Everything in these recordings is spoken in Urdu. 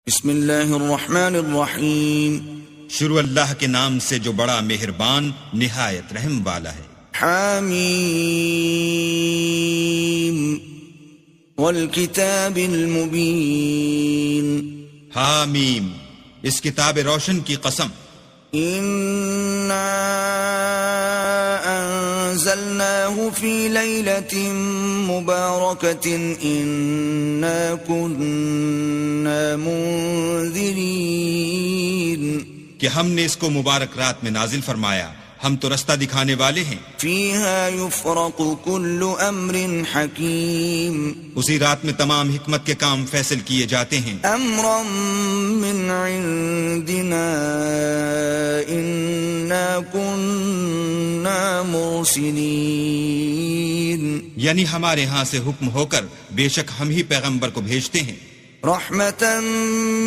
بسم اللہ الرحمن الرحیم. شروع اللہ کے نام سے جو بڑا مہربان نہایت رحم والا ہے. حامیم والکتاب المبین. حامیم، اس کتاب روشن کی قسم. انا انزلناه في ليلة مباركة انا كنا منذرين. کہ ہم نے اس کو مبارک رات میں نازل فرمایا، ہم تو رستہ دکھانے والے ہیں. فيها يفرق كل امر حكيم. اسی رات میں تمام حکمت کے کام فیصل کیے جاتے ہیں. امرا من عندنا انا كنا مرسلين. یعنی ہمارے ہاں سے حکم ہو کر بے شک ہم ہی پیغمبر کو بھیجتے ہیں. رحمة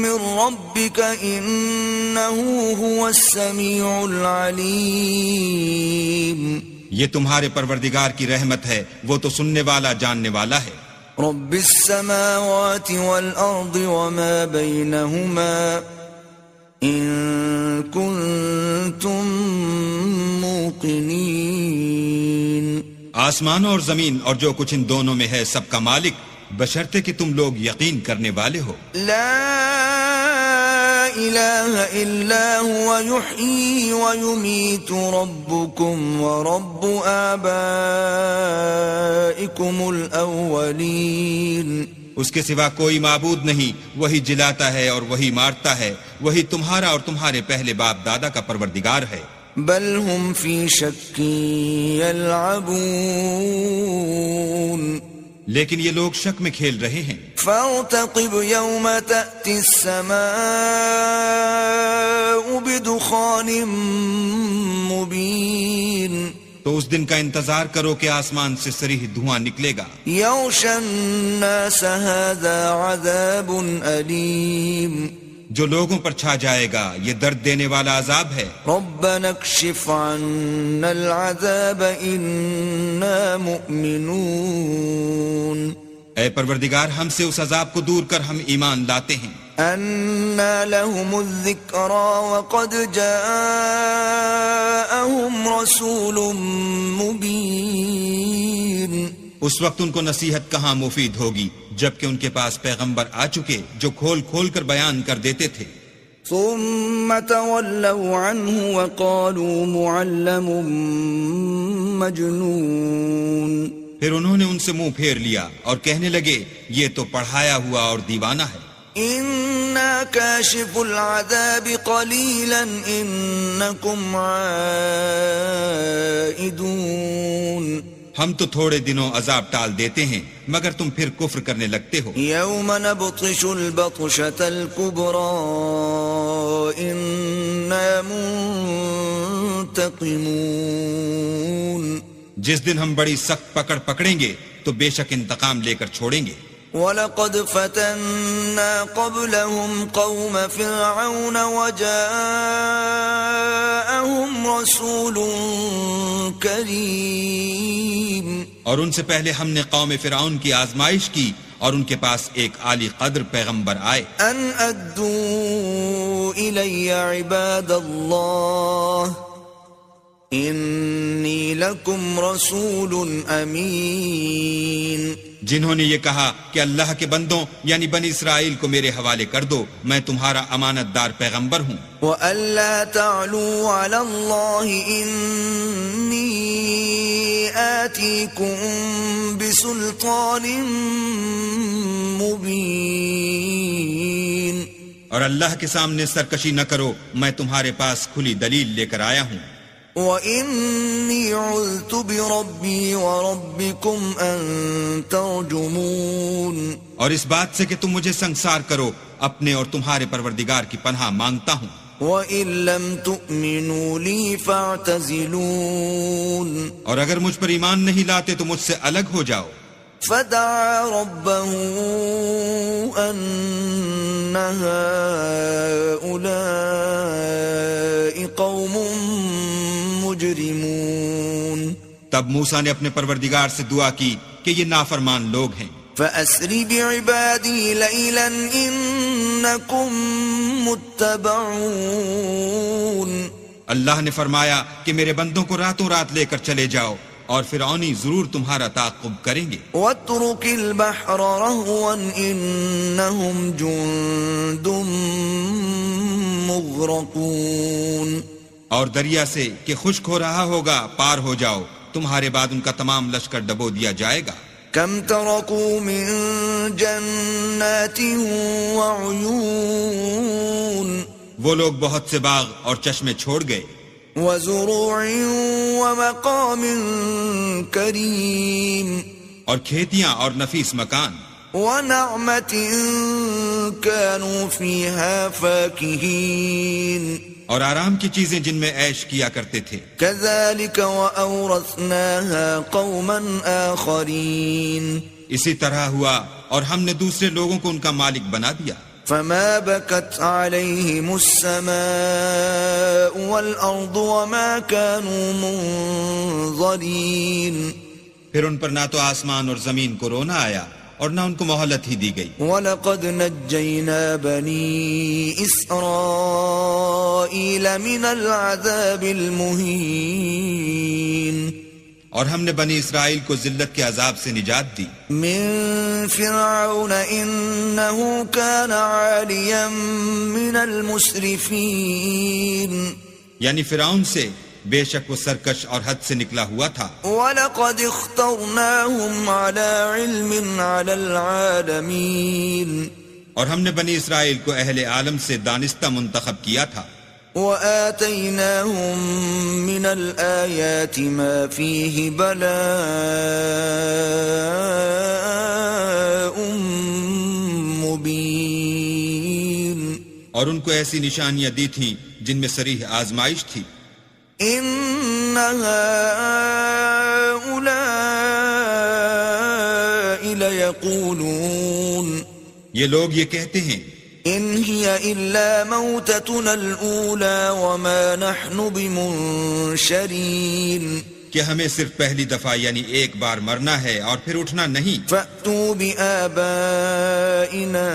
من ربك انه هو السميع العليم. یہ تمہارے پروردگار کی رحمت ہے، وہ تو سننے والا جاننے والا ہے. رب السماوات والارض وما بينهما ان كنتم موقنين. آسمانوں اور زمین اور جو کچھ ان دونوں میں ہے سب کا مالک، بشرطے کہ تم لوگ یقین کرنے والے ہو. لا الہ الا هو یحیی ویمیت ربکم ورب آبائکم الاولین. اس کے سوا کوئی معبود نہیں، وہی جلاتا ہے اور وہی مارتا ہے، وہی تمہارا اور تمہارے پہلے باپ دادا کا پروردگار ہے. بل هم فی شک یلعبون. لیکن یہ لوگ شک میں کھیل رہے ہیں. فارتقب یوم تأتی السماء بدخان مبین. تو اس دن کا انتظار کرو کہ آسمان سے صریح دھواں نکلے گا. یغشی الناس هذا عذاب علیم. جو لوگوں پر چھا جائے گا یہ درد دینے والا عذاب ہے. ربنا اکشف عنا العذاب انا مؤمنون. اے پروردگار ہم سے اس عذاب کو دور کر ہم ایمان لاتے ہیں. انا لهم الذکرى وقد جاءهم رسول مبین. اس وقت ان کو نصیحت کہاں مفید ہوگی جبکہ ان کے پاس پیغمبر آ چکے جو کھول کھول کر بیان کر دیتے تھے. ثم تولوا عنه وقالوا معلم مجنون. پھر انہوں نے ان سے منہ پھیر لیا اور کہنے لگے یہ تو پڑھایا ہوا اور دیوانہ ہے. انا کاشف العذاب قلیلا انکم عائدون. ہم تو تھوڑے دنوں عذاب ٹال دیتے ہیں مگر تم پھر کفر کرنے لگتے ہو. یوم نبطش البطشة الكبرى انا منتقمون. جس دن ہم بڑی سخت پکڑ پکڑیں گے تو بے شک انتقام لے کر چھوڑیں گے. وَلَقَدْ فَتَنَّا قَبْلَهُمْ قَوْمَ فِرْعَوْنَ وَجَاءَهُمْ رَسُولٌ كَرِيمٌ. اور ان سے پہلے ہم نے قوم فرعون کی آزمائش کی اور ان کے پاس ایک عالی قدر پیغمبر آئے. ان ادوا الی عباد اللہ انی لکم رسول امین. جنہوں نے یہ کہا کہ اللہ کے بندوں یعنی بنی اسرائیل کو میرے حوالے کر دو، میں تمہارا امانت دار پیغمبر ہوں. وَأَلَّا تَعْلُوا عَلَى اللَّهِ إِنِّي آتِيكُمْ بِسُلْطَانٍ مُبِينٍ. اور اللہ کے سامنے سرکشی نہ کرو، میں تمہارے پاس کھلی دلیل لے کر آیا ہوں. وَإِنِّي عُذْتُ بِرَبِّي وَرَبِّكُمْ أَن تَرْجُمُونَ. اور اس بات سے کہ تم مجھے سنگسار کرو، اپنے اور تمہارے پروردگار کی پناہ مانگتا ہوں. وَإِن لَّمْ تُؤْمِنُوا لِي فَاعْتَزِلُونِ. اور اگر مجھ پر ایمان نہیں لاتے تو مجھ سے الگ ہو جاؤ. فَدَعَا رَبَّهُ أَنَّ هَٰؤُلَاءِ قَوْمٌ مُجْرِمُونَ. تب موسیٰ نے اپنے پروردگار سے دعا کی کہ یہ نافرمان لوگ ہیں. فأسر بعبادي ليلا إنكم متبعون. اللہ نے فرمایا کہ میرے بندوں کو راتوں رات لے کر چلے جاؤ اور فرعونی ضرور تمہارا تعاقب کریں گے. واترك البحر رهوا إنهم جند مغرقون. اور دریا سے کہ خشک ہو رہا ہوگا پار ہو جاؤ، تمہارے بعد ان کا تمام لشکر ڈبو دیا جائے گا. كم تركوا من جنات وعيون. وہ لوگ بہت سے باغ اور چشمے چھوڑ گئے. وزروع ومقام كريم. اور کھیتیاں اور نفیس مکان. ونعمة كانوا فيها فاكهين. اور آرام کی چیزیں جن میں عیش کیا کرتے تھے. كذلك وأورثناها قوما آخرين. اسی طرح ہوا اور ہم نے دوسرے لوگوں کو ان کا مالک بنا دیا. فما بكت عليهم السماء والأرض وما كانوا منظرين. پھر ان پر نہ تو آسمان اور زمین کو رونا آیا اور نہ ان کو مہلت ہی دی گئی. وَلَقَدْ نَجَّيْنَا بَنِي إِسْرَائِيلَ مِنَ الْعَذَابِ الْمُهِينِ. اور ہم نے بنی اسرائیل کو ذلت کے عذاب سے نجات دی. من فرعون إنه كان عاليا من المسرفين. یعنی فرعون سے، بے شک وہ سرکش اور حد سے نکلا ہوا تھا. وَلَقَدِ اخْتَرْنَاهُمْ عَلَى عِلْمٍ عَلَى الْعَالَمِينَ. اور ہم نے بنی اسرائیل کو اہل عالم سے دانستہ منتخب کیا تھا. وَآتَيْنَاهُمْ مِنَ الْآيَاتِ مَا فِيهِ بَلَاءٌ مُبِينٌ. اور ان کو ایسی نشانیاں دی تھیں جن میں صریح آزمائش تھی. إِنَّ هَؤُلَاءِ لَيَقُولُونَ. یہ لوگ یہ کہتے ہیں إِنْ هِيَ إِلَّا مَوْتَتُنَا الْأُولَى وَمَا نَحْنُ بِمُنشَرِينَ. کہ ہمیں صرف پہلی دفعہ یعنی ایک بار مرنا ہے اور پھر اٹھنا نہیں. فَأْتُوا بِآبَائِنَا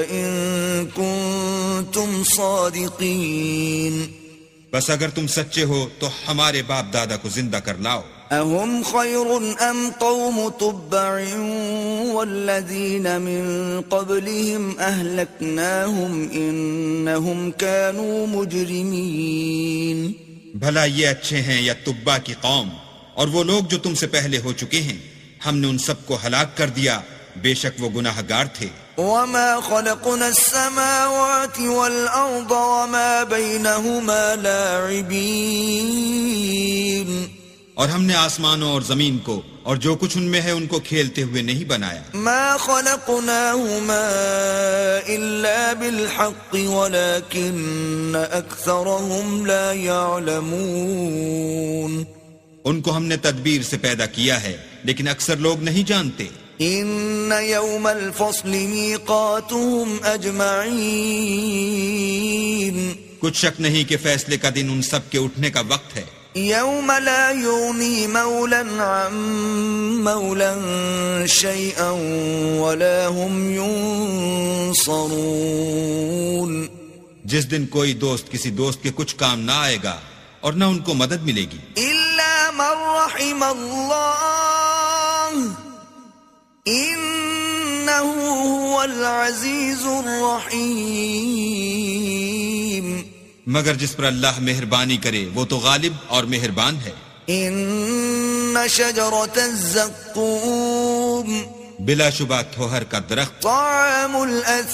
إِن كُنتُمْ صَادِقِينَ. بس اگر تم سچے ہو تو ہمارے باپ دادا کو زندہ کر لاؤ. أَهُمْ خَيْرٌ أَمْ قَوْمُ تُبَّعٍ وَالَّذِينَ مِن قَبْلِهِمْ أَهْلَكْنَاهُمْ إِنَّهُمْ كَانُوا مُجْرِمِينَ. بھلا یہ اچھے ہیں یا تبا کی قوم، اور وہ لوگ جو تم سے پہلے ہو چکے ہیں، ہم نے ان سب کو ہلاک کر دیا، بے شک وہ گناہ گار تھے. وَمَا خَلَقْنَا السَّمَاوَاتِ وَالْأَرْضَ وَمَا بَيْنَهُمَا لَاعِبِينَ. اور ہم نے آسمانوں اور زمین کو اور جو کچھ ان میں ہے ان کو کھیلتے ہوئے نہیں بنایا. ما خلقناهما إلا بالحق ولكن أكثرهم لا يعلمون. ان کو ہم نے تدبیر سے پیدا کیا ہے لیکن اکثر لوگ نہیں جانتے. إن يوم الفصل ميقاتهم أجمعين. کچھ شک نہیں کہ فیصلے کا دن ان سب کے اٹھنے کا وقت ہے. يوم لا يغني مولا عن مولا شيئا ولا هم ينصرون. جس دن کوئی دوست کسی دوست کے کچھ کام نہ آئے گا اور نہ ان کو مدد ملے گی. إلا من رحم الله إنه هو العزيز الرحيم. مگر جس پر اللہ مہربانی کرے وہ تو غالب اور مہربان ہے. إن شجرة الزقوم بلا شبہ تھوہر کا درخت طعام الأثيم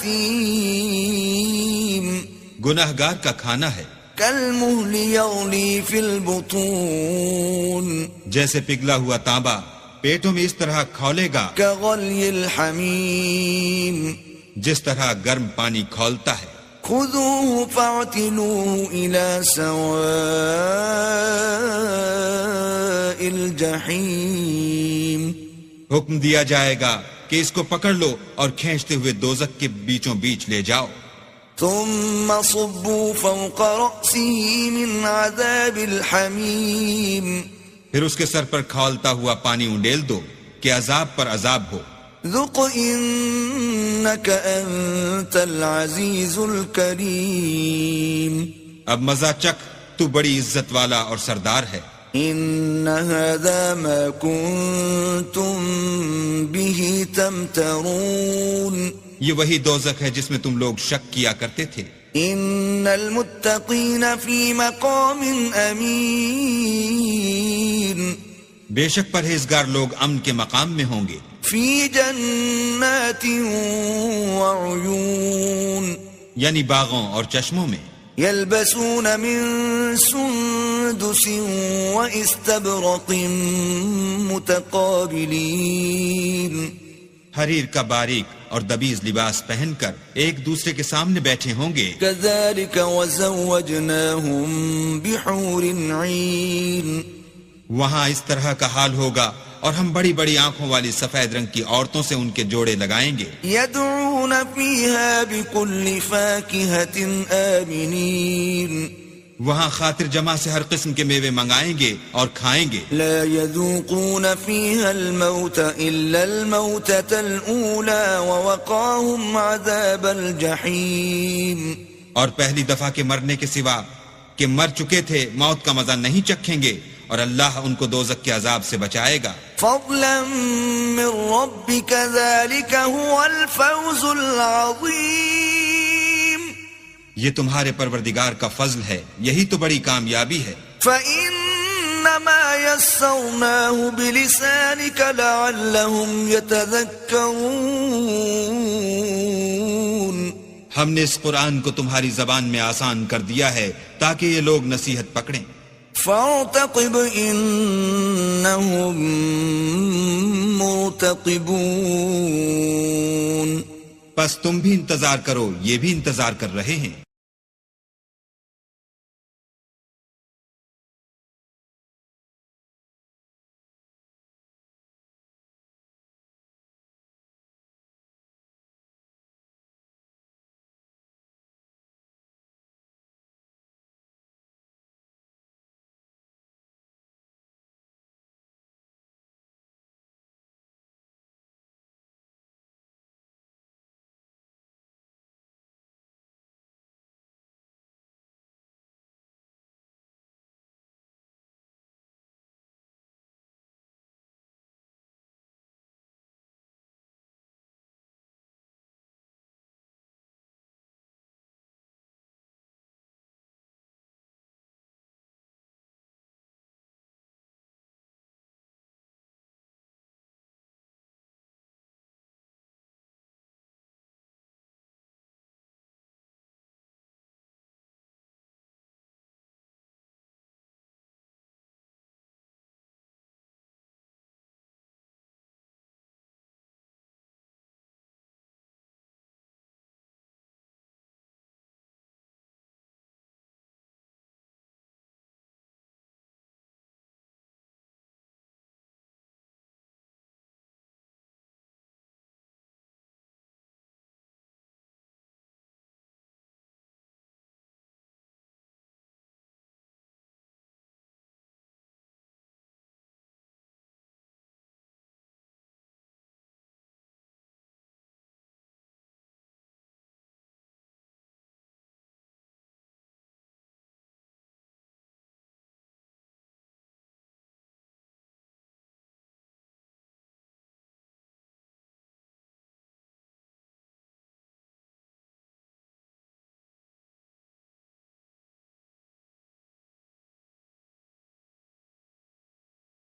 گناہ گار کا کھانا ہے. كالمهل يغلي في البطون جیسے پگھلا ہوا تانبا پیٹوں میں اس طرح کھولے گا كغلي الحميم جس طرح گرم پانی کھولتا ہے. خذوه فاعتلوه إلى سواء الجحيم. حکم دیا جائے گا کہ اس کو پکڑ لو اور کھینچتے ہوئے دوزخ کے بیچوں بیچ لے جاؤ. ثم صبوا فوق رأسه من عذاب الحميم. پھر اس کے سر پر کھولتا ہوا پانی انڈیل دو کہ عذاب پر عذاب ہو. ذق إنك أنت العزيز الكريم. اب مزہ چکھ، تو بڑی عزت والا اور سردار ہے. إن هذا ما كنتم به تمترون. یہ وہی دوزخ ہے جس میں تم لوگ شک کیا کرتے تھے. إن المتقين في مقام أمين. بے شک پرہیزگار لوگ امن کے مقام میں ہوں گے. في جنات وعيون. یعنی باغوں اور چشموں میں. يلبسون من سندس واستبرق متقابلين. حریر کا باریک اور دبیز لباس پہن کر ایک دوسرے کے سامنے بیٹھے ہوں گے. كذلك وزوجناهم بحور عين. وہاں اس طرح کا حال ہوگا اور ہم بڑی بڑی آنکھوں والی سفید رنگ کی عورتوں سے ان کے جوڑے لگائیں گے. يدعون فيها بكل فاكهة آمنين. وہاں خاطر جمع سے ہر قسم کے میوے منگائیں گے اور کھائیں گے. لا يذوقون فيها الموت إلا الموتة الأولى ووقاهم عذاب الجحيم. اور پہلی دفعہ کے مرنے کے سوا کہ مر چکے تھے موت کا مزہ نہیں چکھیں گے، اور اللہ ان کو دوزخ کے عذاب سے بچائے گا. فضلا من ربك ذلك هو الفوز العظيم. یہ تمہارے پروردگار کا فضل ہے، یہی تو بڑی کامیابی ہے. فإنما يسرناه بلسانك لعلهم يتذكرون. ہم نے اس قرآن کو تمہاری زبان میں آسان کر دیا ہے تاکہ یہ لوگ نصیحت پکڑیں. فارتقب انهم مرتقبون. پس تم بھی انتظار کرو، یہ بھی انتظار کر رہے ہیں.